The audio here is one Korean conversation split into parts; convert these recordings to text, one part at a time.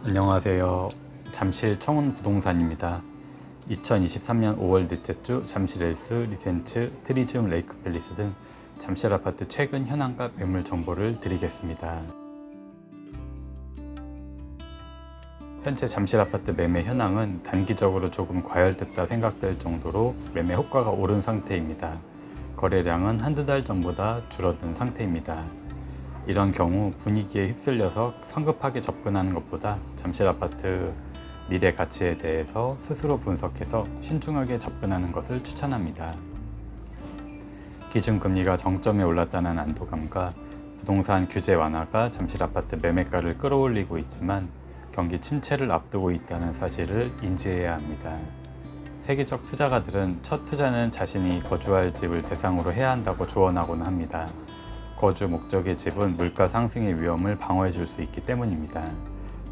안녕하세요. 잠실 청운부동산입니다. 2023년 5월 넷째 주 잠실 엘스, 리센츠, 트리지움 레이크 팰리스 등 잠실 아파트 최근 현황과 매물 정보를 드리겠습니다. 현재 잠실 아파트 매매 현황은 단기적으로 조금 과열됐다 생각될 정도로 매매 호가가 오른 상태입니다. 거래량은 한두 달 전보다 줄어든 상태입니다. 이런 경우 분위기에 휩쓸려서 성급하게 접근하는 것보다 잠실 아파트 미래 가치에 대해서 스스로 분석해서 신중하게 접근하는 것을 추천합니다. 기준금리가 정점에 올랐다는 안도감과 부동산 규제 완화가 잠실 아파트 매매가를 끌어올리고 있지만 경기 침체를 앞두고 있다는 사실을 인지해야 합니다. 세계적 투자가들은 첫 투자는 자신이 거주할 집을 대상으로 해야 한다고 조언하곤 합니다. 거주 목적의 집은 물가 상승의 위험을 방어해 줄 수 있기 때문입니다.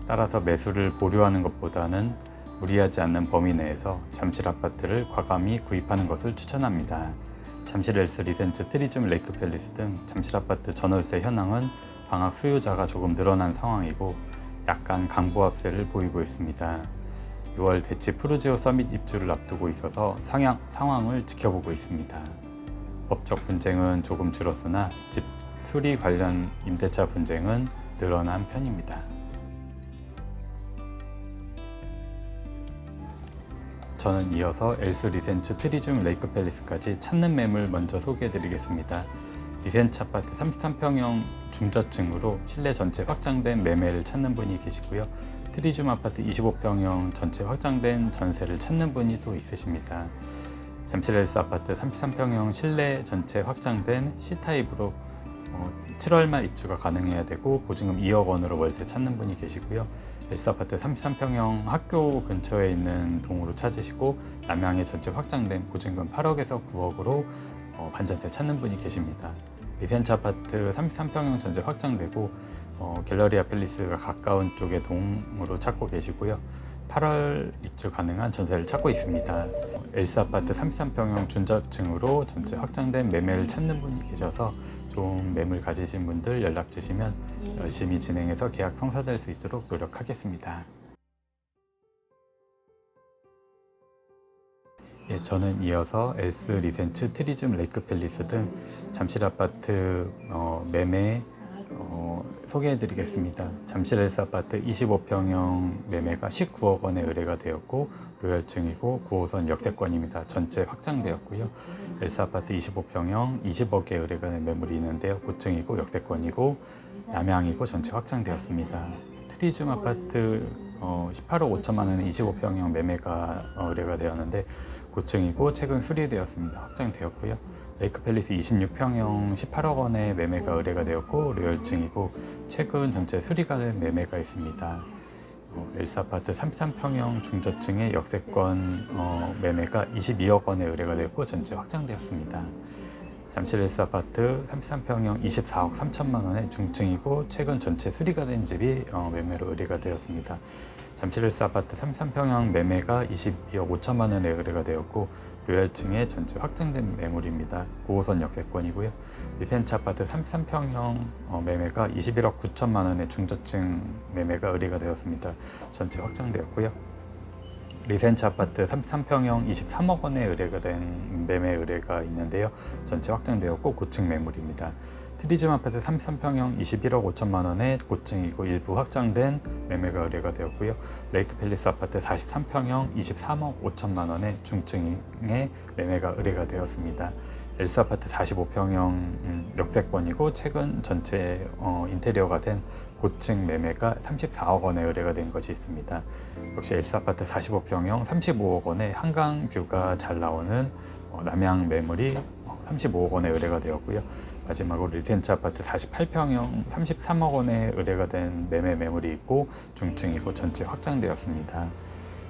따라서 매수를 보류하는 것보다는 무리하지 않는 범위 내에서 잠실 아파트를 과감히 구입하는 것을 추천합니다. 잠실 엘스, 리센츠, 트리지움 레이크 팰리스 등 잠실 아파트 전월세 현황은 방학 수요자가 조금 늘어난 상황이고 약간 강보합세를 보이고 있습니다. 6월 대치 푸르지오 서밋 입주를 앞두고 있어서 상황을 지켜보고 있습니다. 법적 분쟁은 조금 줄었으나 집 수리 관련 임대차 분쟁은 늘어난 편입니다. 저는 이어서 엘스, 리센츠, 트리지움 레이크 팰리스까지 찾는 매물 먼저 소개해 드리겠습니다. 리센츠 아파트 33평형 중저층으로 실내 전체 확장된 매매를 찾는 분이 계시고요. 트리지움 아파트 25평형 전체 확장된 전세를 찾는 분이 또 있으십니다. 잠실 엘스 아파트 33평형 실내 전체 확장된 C타입으로 7월 말 입주가 가능해야 되고 보증금 2억 원으로 월세 찾는 분이 계시고요. 엘스 아파트 33평형 학교 근처에 있는 동으로 찾으시고 남양에 전체 확장된 보증금 8억에서 9억으로 반전세 찾는 분이 계십니다. 리센츠 아파트 33평형 전체 확장되고 갤러리아 팰리스가 가까운 쪽의 동으로 찾고 계시고요. 8월 입주 가능한 전세를 찾고 있습니다. 엘스 아파트 33평형 중저층으로 전체 확장된 매매를 찾는 분이 계셔서 좋은 매물 가지신 분들 연락 주시면 열심히 진행해서 계약 성사될 수 있도록 노력하겠습니다. 저는 이어서 엘스, 리센츠, 트리지움 레이크 팰리스 등 잠실 아파트 매매 소개해 드리겠습니다. 잠실 엘스 아파트 25평형 매매가 19억 원에 의뢰가 되었고 로열층이고 9호선 역세권입니다. 전체 확장되었고요. 엘스 아파트 25평형 20억에 의뢰가 된 매물이 있는데요. 고층이고 역세권이고 남양이고 전체 확장되었습니다. 트리지움 아파트 18억 5천만 원에 25평형 매매가 의뢰가 되었는데 고층이고 최근 수리되었습니다. 확장되었고요. 레이크 팰리스 26평형 18억 원에 매매가 의뢰가 되었고 로열층이고 최근 전체 수리가 된 매매가 있습니다. 엘스 아파트 33평형 중저층의 역세권 매매가 22억 원에 의뢰가 되었고 전체 확장되었습니다. 잠실 엘스 아파트 33평형 24억 3천만 원의 중층이고 최근 전체 수리가 된 집이 매매로 의뢰가 되었습니다. 잠실 엘스 아파트 33평형 매매가 22억 5천만 원에 의뢰가 되었고 로열층의 전체 확장된 매물입니다. 9호선 역세권이고요. 리센츠 아파트 33평형 매매가 21억 9천만 원의 중저층 매매가 의뢰가 되었습니다. 전체 확장되었고요. 리센츠 아파트 33평형 23억 원에 의뢰가 된 매매 의뢰가 있는데요. 전체 확장되었고 고층 매물입니다. 트리지움 아파트 33평형 21억 5천만 원의 고층이고 일부 확장된 매매가 의뢰가 되었고요. 레이크 팰리스 아파트 43평형 23억 5천만 원의 중층의 매매가 의뢰가 되었습니다. 엘스 아파트 45평형 역세권이고 최근 전체 인테리어가 된 고층 매매가 34억 원에 의뢰가 된 것이 있습니다. 역시 엘스 아파트 45평형 35억 원에 한강 뷰가 잘 나오는 남양 매물이 35억 원에 의뢰가 되었고요. 마지막으로 리센츠 아파트 48평형 33억 원에 의뢰가 된 매물이 있고 중층이고 전체 확장되었습니다.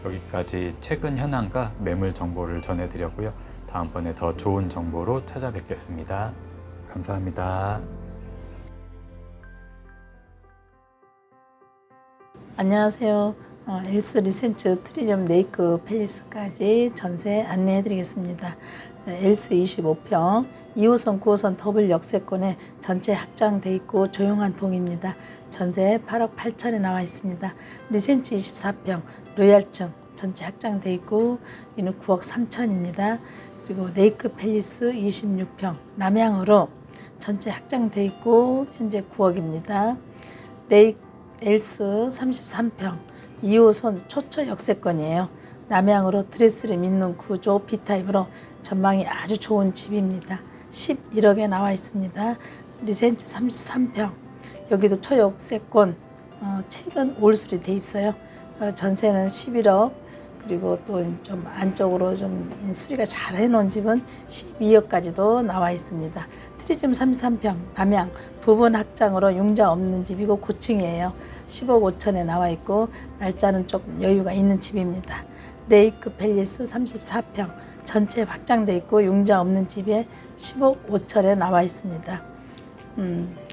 여기까지 최근 현황과 매물 정보를 전해드렸고요. 다음번에 더 좋은 정보로 찾아뵙겠습니다. 감사합니다. 안녕하세요. 엘스 리센츠 트리점 레이크 팰리스까지 전세 안내해 드리겠습니다. 엘스 25평 2호선 9호선 더블 역세권에 전체 확장돼 있고 조용한 동입니다. 전세 8억 8천에 나와 있습니다. 리센츠 24평 로얄층 전체 확장돼 있고 이는 9억 3천입니다. 그리고 레이크 팰리스 26평 남향으로 전체 확장돼 있고 현재 9억입니다. 엘스 33평 2호선 초초 역세권이에요. 남향으로 드레스룸 있는 구조 B타입으로 전망이 아주 좋은 집입니다. 11억에 나와 있습니다. 리센츠 33평 여기도 초역세권 최근 올수리 돼 있어요. 전세는 11억 그리고 또 좀 안쪽으로 좀 수리가 잘 해놓은 집은 12억까지도 나와 있습니다. 트리즘 33평 남향 부분 확장으로 융자 없는 집이고 고층이에요. 10억 5천에 나와 있고 날짜는 조금 여유가 있는 집입니다. 레이크 팰리스 34평 전체 확장돼 있고 융자 없는 집에 10억 5천에 나와 있습니다.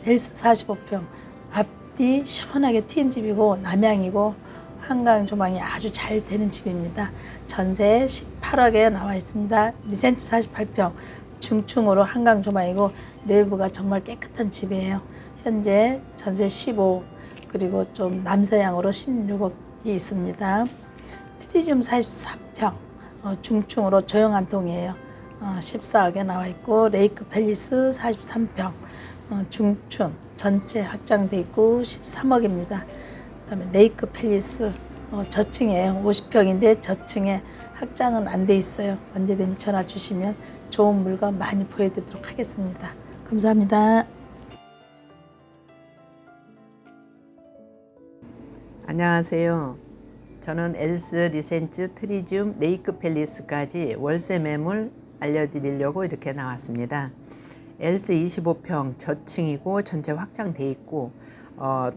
엘스 45평 앞뒤 시원하게 트인 집이고 남향이고 한강 조망이 아주 잘 되는 집입니다. 전세 18억에 나와 있습니다. 리센츠 48평 중층으로 한강 조망이고 내부가 정말 깨끗한 집이에요. 현재 전세 15 그리고 좀 남서향으로 16억이 있습니다. 트리즘 43평 중층으로 조용한 동이에요. 14억에 나와 있고 레이크 팰리스 43평 중층 전체 확장돼 있고 13억입니다. 그다음에 레이크 팰리스 저층이에요. 50평인데 저층에 확장은 안 돼 있어요. 언제든지 전화 주시면 좋은 물건 많이 보여드리도록 하겠습니다. 감사합니다. 안녕하세요. 저는 엘스 리센츠 트리즘 레이크 팰리스까지 월세 매물 알려드리려고 이렇게 나왔습니다. 엘스 25평 저층이고 전체 확장돼 있고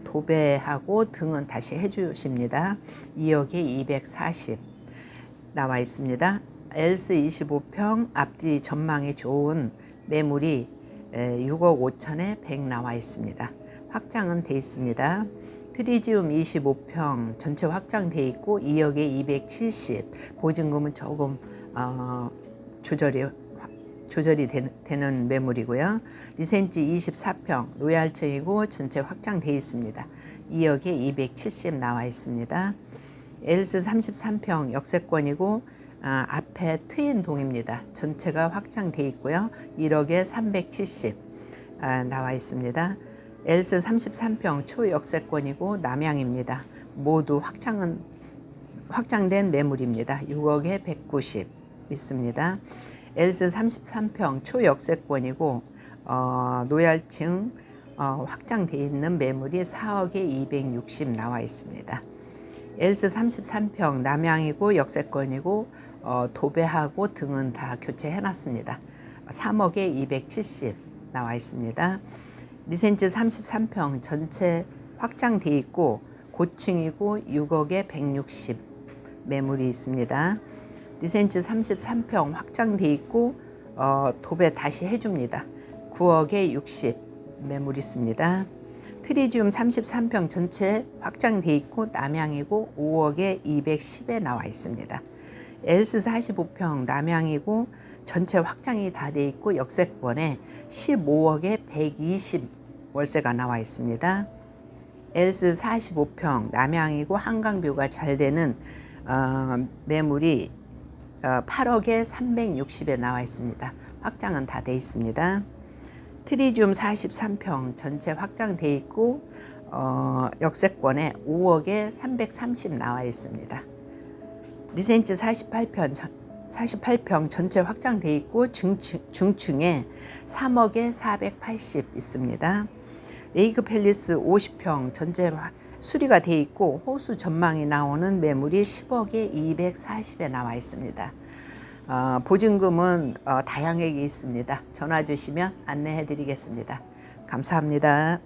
도배하고 등은 다시 해주십니다. 2억에 240 나와 있습니다. 엘스 25평 앞뒤 전망이 좋은 매물이 6억 5천에 100 나와 있습니다. 확장은 돼 있습니다. 트리지움 25평 전체 확장돼 있고 2억에 270 보증금은 조금 조절이 되는 매물이고요. 리센츠 24평 로얄층이고 전체 확장돼 있습니다. 2억에 270 나와 있습니다. 엘스 33평 역세권이고 앞에 트인 동입니다. 전체가 확장돼 있고요. 1억에 370 나와 있습니다. 엘스 33평 초역세권이고 남향입니다. 모두 확장된 매물입니다. 6억에 190 있습니다. 엘스 33평 초역세권이고 노얄층 확장돼 있는 매물이 4억에 260 나와 있습니다. 엘스 33평 남향이고 역세권이고 도배하고 등은 다 교체해 놨습니다. 3억에 270 나와 있습니다. 리센츠 33평 전체 확장돼 있고 고층이고 6억에 160 매물이 있습니다. 리센츠 33평 확장돼 있고 도배 다시 해줍니다. 9억에 60 매물 있습니다. 트리지움 33평 전체 확장돼 있고 남향이고 5억에 210에 나와 있습니다. 엘스 45평 남향이고 전체 확장이 다 돼 있고 역세권에 15억에 120 월세가 나와 있습니다. 엘스 45평 남향이고 한강뷰가 잘 되는 매물이 8억에 360에 나와 있습니다. 확장은 다 돼 있습니다. 트리지움 43평 전체 확장돼 있고 역세권에 5억에 330 나와 있습니다. 리센츠 48평 전체 확장돼 있고 중층에 3억에 480 있습니다. 레이크 팰리스 50평 전체 수리가 돼 있고 호수 전망이 나오는 매물이 10억에 240에 나와 있습니다. 보증금은 다양하게 있습니다. 전화 주시면 안내해 드리겠습니다. 감사합니다.